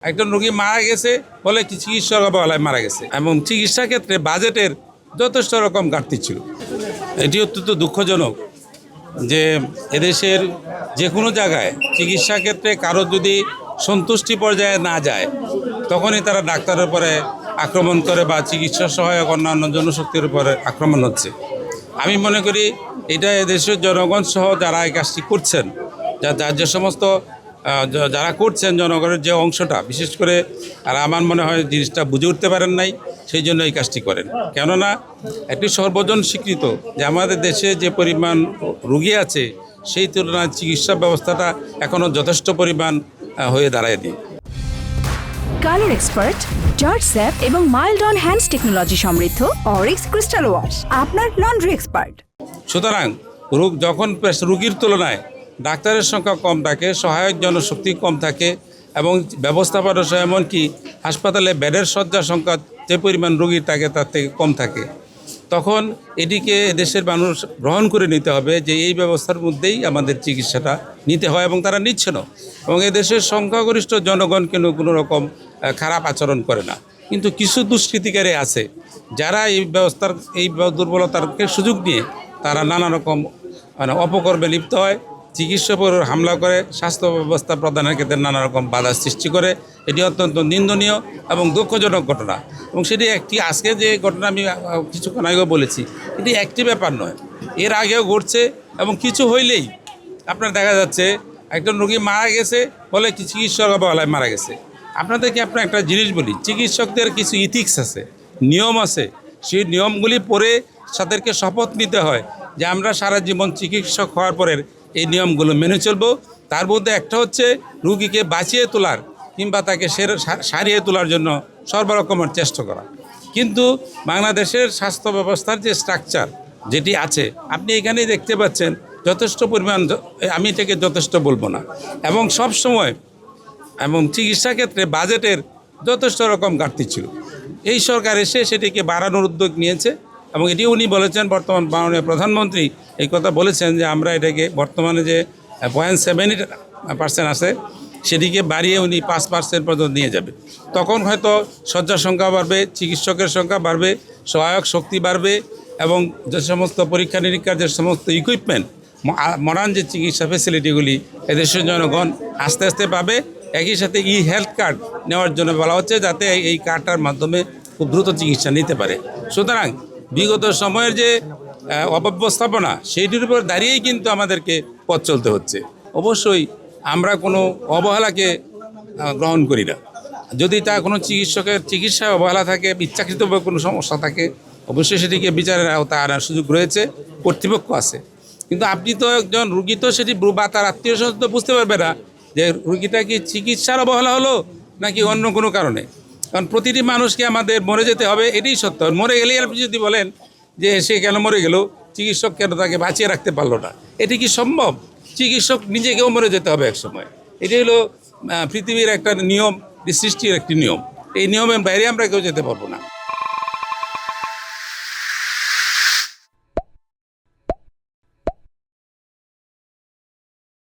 একজন রোগী মারা গেছে বলে কি চিকিৎসক অবহেলায় মারা গেছে এবং চিকিৎসা ক্ষেত্রে বাজেটের যথেষ্ট রকম ঘাটতি ছিল। এটি অত্যন্ত দুঃখজনক যে এদেশের যে কোনো জায়গায় চিকিৎসা ক্ষেত্রে কারো যদি সন্তুষ্টি পর্যায়ে না যায় তখনই তারা ডাক্তারের উপরে আক্রমণ করে বা চিকিৎসা সহায়ক অন্যান্য জনশক্তির উপরে আক্রমণ হচ্ছে। আমি মনে করি এটা এদেশের জনগণ সহ যারা এই কাজটি করছেন, যে সমস্ত যারা করছেন জনগণের যে অংশটা বিশেষ করে, আর আমার মনে হয় জিনিসটা বুঝে উঠতে পারেন নাই, সেই জন্য এই কাজটি করেন। কেননা একটি সর্বজন স্বীকৃত যে আমাদের দেশে যে পরিমাণ রোগী আছে সেই তুলনায় চিকিৎসা ব্যবস্থাটা এখনও যথেষ্ট পরিমাণ হয়ে দাঁড়ায়নি। কালার এক্সপার্ট, জর্জ স্যাপ এবং মাইল্ড অন হ্যান্ডস টেকনোলজি সমৃদ্ধ অরিক্স ক্রিস্টাল ওয়াশ আপনার লন্ড্রি এক্সপার্ট। সুতরাং যখন রোগীর তুলনায় ডাক্তারের সংখ্যা কম থাকে, সহায়ক জনশক্তি কম থাকে এবং ব্যবস্থাপনা সহ এমনকি হাসপাতালে বেডের শয্যা সংখ্যা যে পরিমাণ রোগীর থাকে তার থেকে কম থাকে, তখন এটিকে দেশের মানুষ গ্রহণ করে নিতে হবে যে এই ব্যবস্থার মধ্যেই আমাদের চিকিৎসাটা নিতে হয় এবং তারা নিচ্ছে না। এবং এদেশের সংখ্যাগরিষ্ঠ জনগণ কিন্তু কোনো রকম খারাপ আচরণ করে না, কিন্তু কিছু দুষ্কৃতিকারী আছে যারা এই ব্যবস্থার এই দুর্বলতাকে সুযোগ নিয়ে তারা নানা রকম অপকর্মে লিপ্ত হয়, চিকিৎসার উপর হামলা করে, স্বাস্থ্য ব্যবস্থা প্রদানের ক্ষেত্রে নানা রকম বাধা সৃষ্টি করে। এটি অত্যন্ত নিন্দনীয় এবং দুঃখজনক ঘটনা। এবং সেটি একটি আজকে যে ঘটনা আমি কিছুক্ষণ আগেও বলেছি, এটি একটি ব্যাপার নয়, এর আগেও ঘটছে এবং কিছু হইলেই আপনার দেখা যাচ্ছে একজন রোগী মারা গেছে বলে কি চিকিৎসক অবহেলায় মারা গেছে। আপনাদেরকে আপনার একটা জিনিস বলি, চিকিৎসকদের কিছু ইথিক্স আছে, নিয়ম আছে, সেই নিয়মগুলি পড়ে তাদেরকে শপথ নিতে হয় যে আমরা সারা জীবন চিকিৎসক হওয়ার পরে এই নিয়মগুলো মেনে চলব। তার মধ্যে একটা হচ্ছে রুগীকে বাঁচিয়ে তোলার কিংবা তাকে সারিয়ে তোলার জন্য সর্বরকমের চেষ্টা করা। কিন্তু বাংলাদেশের স্বাস্থ্য ব্যবস্থার যে স্ট্রাকচার যেটি আছে, আপনি এখানেই দেখতে পাচ্ছেন যথেষ্ট পরিমাণ, আমি এটাকে যথেষ্ট বলবো না, এবং সব সময় এবং চিকিৎসা ক্ষেত্রে বাজেটের যথেষ্ট রকম ঘাটতি ছিল। এই সরকার এসে সেটিকে বাড়ানোর উদ্যোগ নিয়েছে এবং এটি উনি বলেছেন, বর্তমান মাননীয় প্রধানমন্ত্রী এই কথা বলেছেন যে আমরা এটাকে বর্তমানে যে 0.7% আছে সেটিকে বাড়িয়ে উনি 5% পর্যন্ত নিয়ে যাবে। তখন হয়তো শয্যার সংখ্যা বাড়বে, চিকিৎসকের সংখ্যা বাড়বে, সহায়ক শক্তি বাড়বে এবং যে সমস্ত পরীক্ষা নিরীক্ষার যে সমস্ত ইকুইপমেন্ট, মডার্ন যে চিকিৎসা ফেসিলিটিগুলি এদেশের জনগণ আস্তে আস্তে পাবে। একই সাথে হেলথ কার্ড নেওয়ার জন্য বলা হচ্ছে যাতে এই কার্ডটার মাধ্যমে খুব দ্রুত চিকিৎসা নিতে পারে। সুতরাং বিগত সময়ের যে অব্যবস্থাপনা সেইটির উপর দাঁড়িয়েই কিন্তু আমাদেরকে পথ চলতে হচ্ছে। অবশ্যই আমরা কোনো অবহেলাকে গ্রহণ করি না। যদি তা কোনো চিকিৎসকের চিকিৎসায় অবহেলা থাকে, ইচ্ছাকৃতভাবে কোনো সমস্যা থাকে, অবশ্যই সেটিকে বিচারের আওতায় আনার সুযোগ রয়েছে, কর্তৃপক্ষ আছে। কিন্তু আপনি তো একজন রুগী, তো সেটি বা তার আত্মীয় স্বজন তো বুঝতে পারবে না যে রুগীটা কি চিকিৎসার অবহেলা হলো নাকি অন্য কোনো কারণে। কারণ প্রতিটি মানুষকে আমাদের মরে যেতে হবে, এটাই সত্য। মরে গেলেই আপনি যদি বলেন যে সে কেন মরে গেল, চিকিৎসক কেন তাকে বাঁচিয়ে রাখতে পারলো না, এটি কি সম্ভব? চিকিৎসক নিজেকেও মরে যেতে হবে এক সময়। এটি হলো পৃথিবীর একটা নিয়ম, সৃষ্টির একটি নিয়ম। এই নিয়মের বাইরে আমরা কেউ যেতে পারবো না।